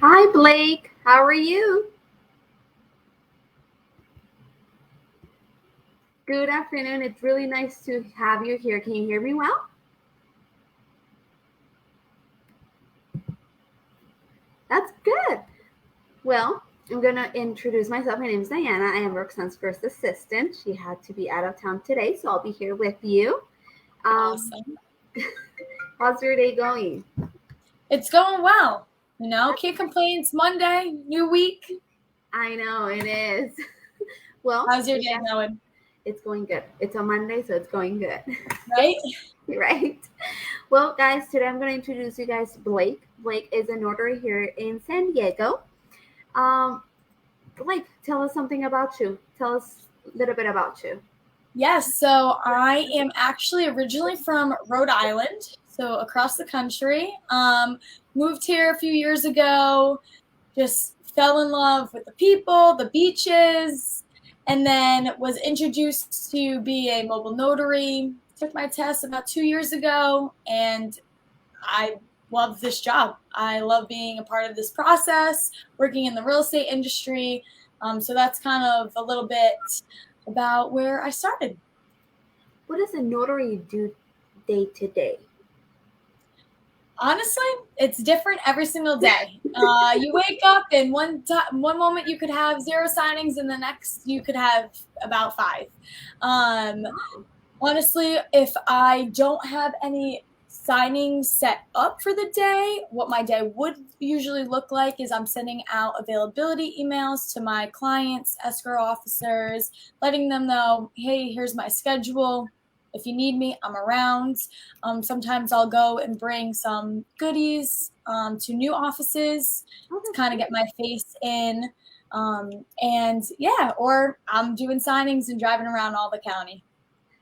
Hi, Blake. How are you? Good afternoon. It's really nice to have you here. Can you hear me well? That's good. Well, I'm going to introduce myself. My name is Diana. I am Roxanne's first assistant. She had to be out of town today, so I'll be here with you. Awesome. How's your day going? It's going well. Can't complain. It's Monday, new week. I know it is. Well, How's your day going? it's going good. It's a Monday, so it's going good. Right? Right. Well, guys, today I'm going to introduce you guys to Blake. Blake is a notary here in San Diego. Um, Blake, tell us something about you. Tell us a little bit about you. Yes. So I am actually originally from Rhode Island, so across the country. Moved here a few years ago. Just fell in love with the people, the beaches, and then was introduced to be a mobile notary. Took my test about 2 years ago, and I love this job. I love being a part of this process, working in the real estate industry. So that's kind of a little bit about where I started. What does a notary do day to day? Honestly, it's different every single day. You wake up and one moment you could have 0 signings, and the next you could have about 5. Honestly, if I don't have any signings set up for the day, what my day would usually look like is I'm sending out availability emails to my clients, escrow officers, letting them know, hey, here's my schedule. If you need me, I'm around. Sometimes I'll go and bring some goodies to new offices to kind of get my face in. Or I'm doing signings and driving around all the county.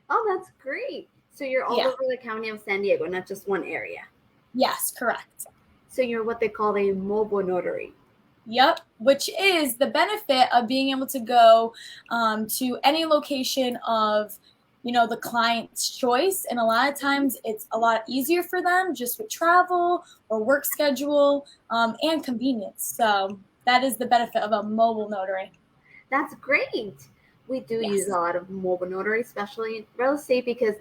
Oh, that's great. So you're all Yeah. over the county of San Diego, not just one area. Yes, correct. So you're what they call a mobile notary. Yep, which is the benefit of being able to go to any location of, the client's choice. And a lot of times it's a lot easier for them just with travel or work schedule and convenience. So that is the benefit of a mobile notary. That's great. We do use a Yes. lot of mobile notary, especially in real estate, because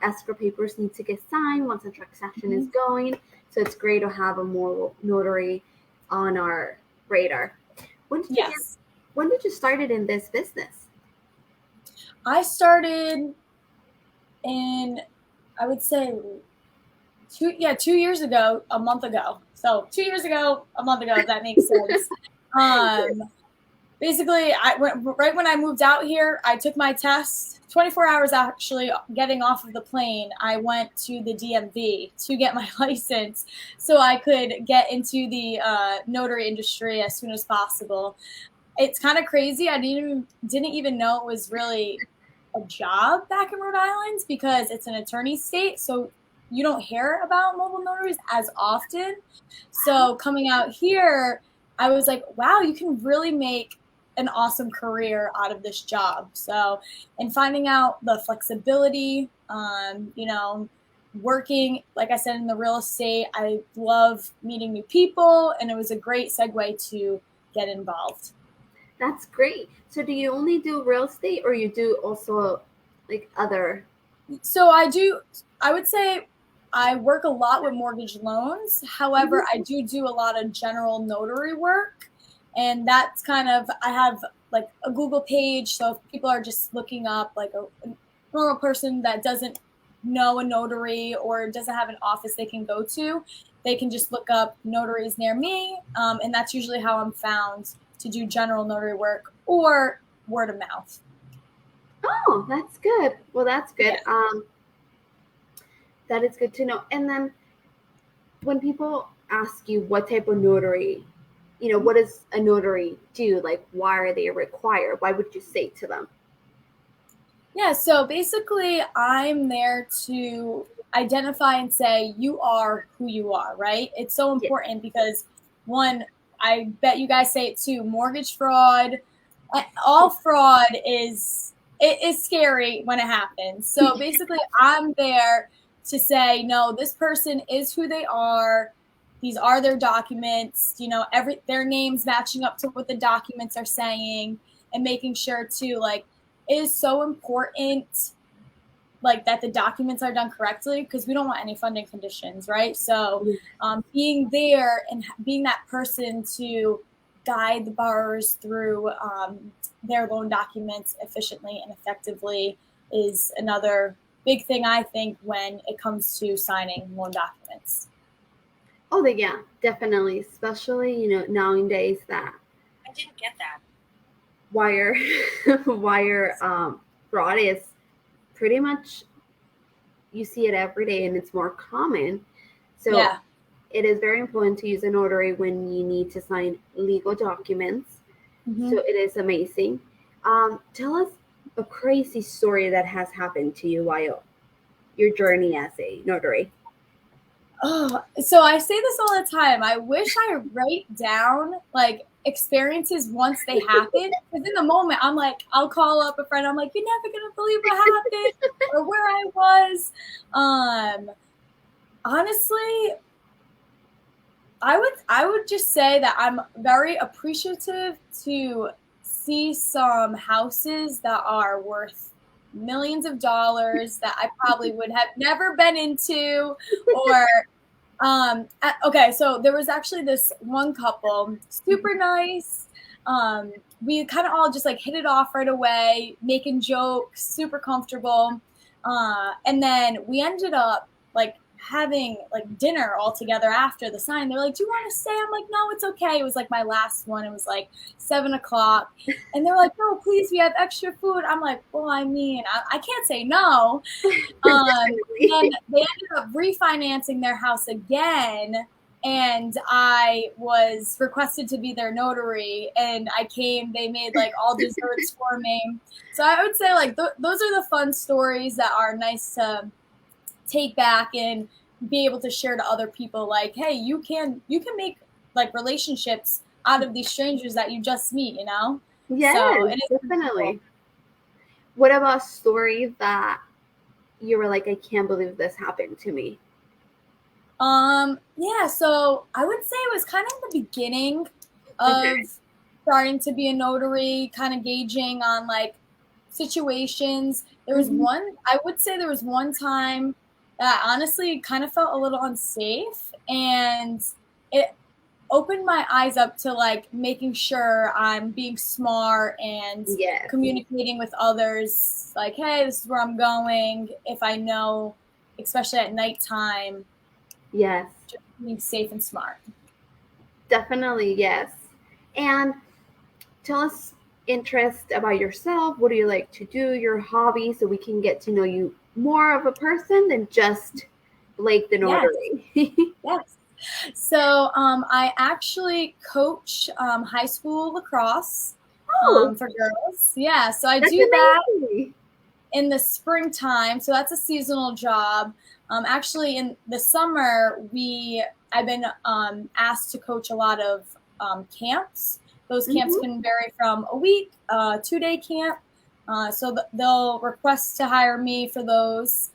escrow papers need to get signed once a transaction is Mhm. going. So it's great to have a mobile notary on our radar. When did you get? Yes. When did you start it in this business? I started in, I would say, 2 years ago, a month ago. So 2 years ago, a month ago, if that makes sense. Basically, right when I moved out here, I took my test. 24 hours actually getting off of the plane, I went to the DMV to get my license so I could get into the notary industry as soon as possible. It's kind of crazy. I didn't even know it was really a job back in Rhode Island because it's an attorney state, so you don't hear about mobile notaries as often. So coming out here, I was like, wow, you can really make an awesome career out of this job. So, and finding out the flexibility, working, like I said, in the real estate, I love meeting new people, and it was a great segue to get involved. That's great. So do you only do real estate, or you do also like other? So I would say I work a lot with mortgage loans. However, I do a lot of general notary work. And that's kind of, I have like a Google page. So if people are just looking up like a normal person that doesn't know a notary or doesn't have an office they can go to, they can just look up notaries near me. And that's usually how I'm found to do general notary work or word of mouth. Oh, that's good. Well, that's good. Yeah. That is good to know. And then when people ask you what type of notary, what does a notary do? Like, why are they required? Why would you say to them? Yeah, so basically, I'm there to identify and say, you are who you are, right? It's so Yeah. important because, one, I bet you guys say it too, mortgage fraud, all fraud is scary when it happens. So basically, I'm there to say, no, this person is who they are. these are their documents, you know, their names matching up to what the documents are saying, and making sure too, like, it is so important, like, that the documents are done correctly, because we don't want any funding conditions, right? So being there and being that person to guide the borrowers through their loan documents efficiently and effectively is another big thing, I think, when it comes to signing loan documents. Oh, yeah, definitely. Especially, you know, nowadays that I didn't get that. wire fraud is pretty much, you see it every day, and it's more common. So Yeah. it is very important to use a notary when you need to sign legal documents. So it is amazing. Tell us a crazy story that has happened to you while your journey as a notary. Oh, so I say this all the time. I wish I write down like experiences once they happen, because in the moment I'm like, I'll call up a friend. I'm like, you're never gonna believe what happened or where I was. Honestly, I would just say that I'm very appreciative to see some houses that are worth millions of dollars that I probably would have never been into, or okay, so there was actually this one couple, super nice. We kind of all just like hit it off right away, making jokes, super comfortable. And then we ended up like having like dinner all together after the sign. They're like, do you want to stay? I'm like, no, it's okay. It was like my last one. It was like 7:00. And they're like, no, please, we have extra food. I'm like, well, I mean, I can't say no. And they ended up refinancing their house again, and I was requested to be their notary, and I came. They made like all desserts for me. So I would say like those are the fun stories that are nice to take back and be able to share to other people. Like, hey, you can make like relationships out of these strangers that you just meet, you know? Yes, so it is definitely. cool. What about a story that you were like, I can't believe this happened to me? Yeah, so I would say it was kind of the beginning of starting to be a notary, kind of gauging on like situations. There was I would say there was one time that honestly kind of felt a little unsafe, and it opened my eyes up to like making sure I'm being smart and communicating with others. Like, hey, this is where I'm going. If I know, especially at nighttime, just being safe and smart. Definitely, yes. And tell us interest about yourself. What do you like to do? Your hobby, so we can get to know you more of a person than just Blake the notary. Yes. So I actually coach high school lacrosse for girls. Yeah, so I do that in the springtime. So that's a seasonal job. Actually, in the summer, I've been asked to coach a lot of camps. Those camps can vary from a week, 2-day camp. So they'll request to hire me for those.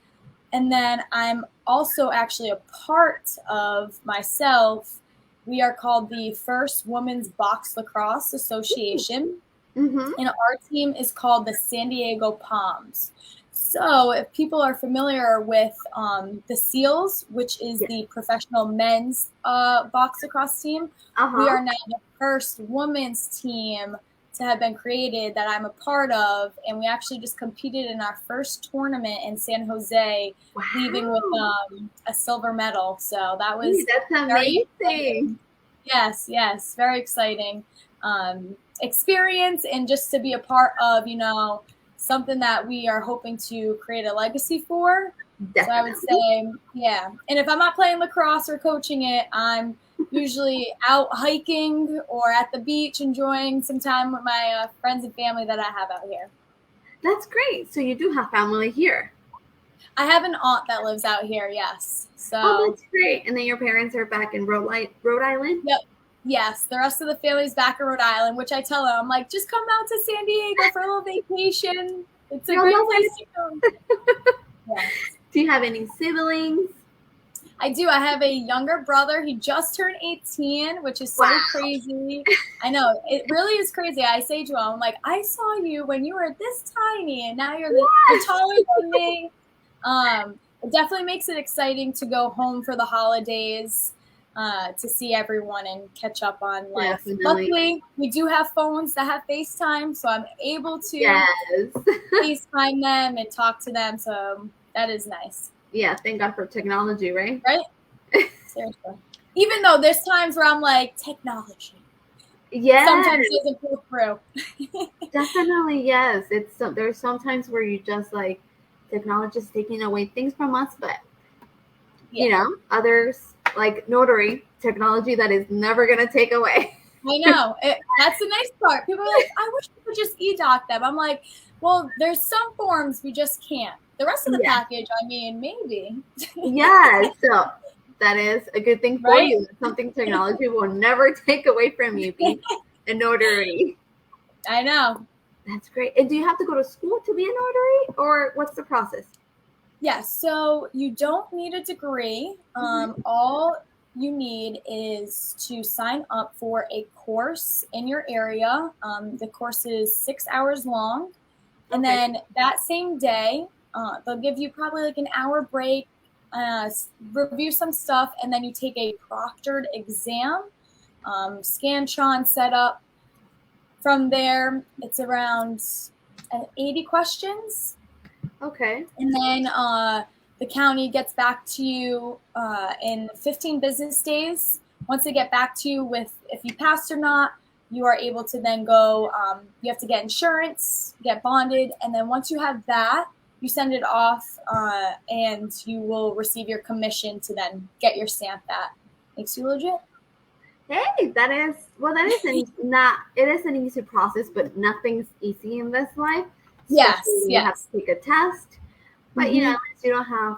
And then I'm also actually a part of myself. We are called the First Women's Box Lacrosse Association. And our team is called the San Diego Palms. So if people are familiar with the SEALs, which is the professional men's box lacrosse team, we are now the first women's team to have been created that I'm a part of, and we actually just competed in our first tournament in San Jose, leaving with a silver medal. So that was that's amazing. Yes, very exciting experience, and just to be a part of, you know, something that we are hoping to create a legacy for. Definitely. So I would say, yeah. And if I'm not playing lacrosse or coaching it, I'm usually out hiking or at the beach enjoying some time with my friends and family that I have out here. That's great. So you do have family here. I have an aunt that lives out here, yes. So that's great. And then your parents are back in Rhode Island? Yep. Yes, the rest of the family's back in Rhode Island, which I tell them, I'm like, just come out to San Diego for a little vacation. It's a great place to go. Yes. Do you have any siblings? I do. I have a younger brother. He just turned 18, which is so Wow. crazy. I know. It really is crazy. I say to him, I'm like, I saw you when you were this tiny, and now you're taller than me. It definitely makes it exciting to go home for the holidays, to see everyone and catch up on life. Definitely. Luckily, we do have phones that have FaceTime, so I'm able to Yes. FaceTime them and talk to them. So that is nice. Yeah, thank God for technology, right? Right? Seriously. Even though there's times where I'm like, technology. Yes. Sometimes it doesn't pull through. Definitely, yes. There's sometimes where you just like technology is taking away things from us, but you know, others like Notary technology that is never gonna take away. I know. That's the nice part. People are like, I wish we could just e-doc them. I'm like, well, there's some forms we just can't. The rest of the package, I mean, maybe. Yes. So that is a good thing for Right? you. Something technology will never take away from you, being a notary. I know. That's great. And do you have to go to school to be a notary, or what's the process? Yes. So you don't need a degree. All you need is to sign up for a course in your area. The course is 6 hours long. And then that same day, they'll give you probably like an hour break, review some stuff, and then you take a proctored exam, Scantron setup. From there, it's around 80 questions. Okay. And then the county gets back to you in 15 business days. Once they get back to you with if you passed or not, you are able to then go, you have to get insurance, get bonded, and then once you have that, you send it off and you will receive your commission to then get your stamp that makes you legit. Hey, that is it is an easy process, but nothing's easy in this life. Yes, you have to take a test, but you know, at least you don't have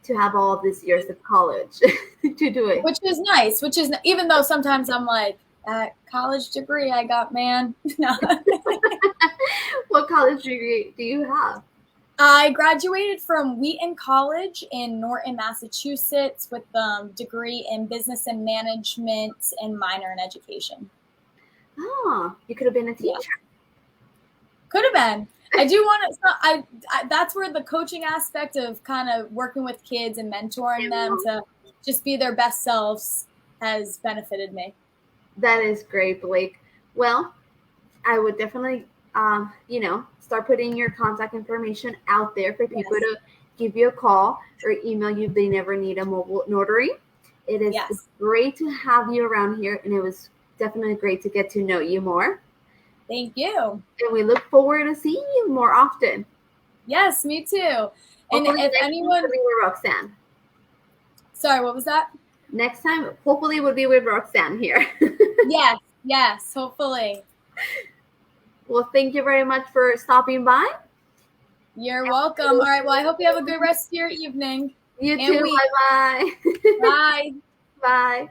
to have all these years of college to do it. Which is nice, even though sometimes I'm like, that college degree I got, man. No. What college degree do you have? I graduated from Wheaton College in Norton, Massachusetts with a degree in business and management and minor in education. Oh, you could have been a teacher. Yeah. Could have been. I do want to. I that's where the coaching aspect of kind of working with kids and mentoring them to just be their best selves has benefited me. That is great, Blake. Well, I would definitely, start putting your contact information out there for people to give you a call or email you if they never need a mobile notary. It is great to have you around here, and it was definitely great to get to know you more. Thank you. And we look forward to seeing you more often. Yes, me too. And hopefully if anyone, with Roxanne. Sorry, what was that? Next time, hopefully, we'll be with Roxanne here. Yes, hopefully. Well, thank you very much for stopping by. You're welcome. All right. Well, I hope you have a good rest of your evening. You too. Bye-bye. Bye. Bye.